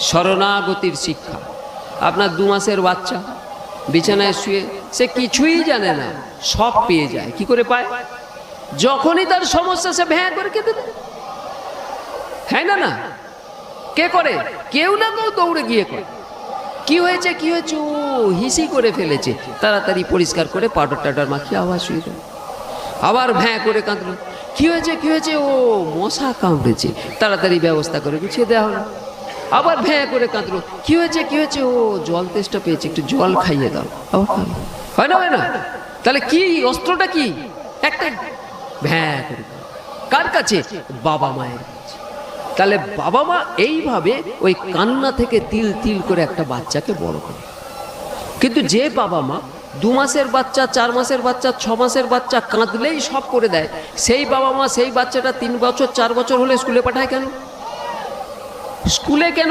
শরণাগতির শিক্ষা। আপনার 2 মাসের বাচ্চা বিছানায় শুয়ে, সে কিছুই জানে না, সব পেয়ে যায়। কি করে পায়? যখনই তার সমস্যা সে ভ্যাঁ করে কেঁদে দেয়। হ্যাঁ না? না কে করে? কেউ না কেউ দৌড়ে গিয়ে করে। কি হয়েছে, কি হয়েছে? ও হিসি করে ফেলেছে, তাড়াতাড়ি পরিষ্কার করে পাউডার টাউডার মাখিয়ে আবার শুয়ে দেয়। আবার ভ্যাঁ করে কাঁদলো, কি হয়েছে, কি হয়েছে? ও মশা কামড়েছে, তাড়াতাড়ি ব্যবস্থা করে গুছিয়ে দেওয়া হলো। আবার ভ্যাঁ করে কাঁদলো, কি হয়েছে, কি হয়েছে? ও জল তেষ্টা পেয়েছে, একটু জল খাইয়ে দাও। আবার খাইয়ে, হয় না, হয় না? তাহলে কি অস্ত্রটা কি? একটাই, ভ্যাঁ করে। কার কাছে? বাবা মায়ের কাছে। তাহলে বাবা মা এইভাবে ওই কান্না থেকে তিল তিল করে একটা বাচ্চাকে বড় করে। কিন্তু যে বাবা মা 2 মাসের বাচ্চা, 4 মাসের বাচ্চা, 6 মাসের বাচ্চা কাঁদলেই সব করে দেয়, সেই বাবা মা সেই বাচ্চাটা 3 বছর 4 বছর হলে স্কুলে পাঠায় কেন? স্কুলে কেন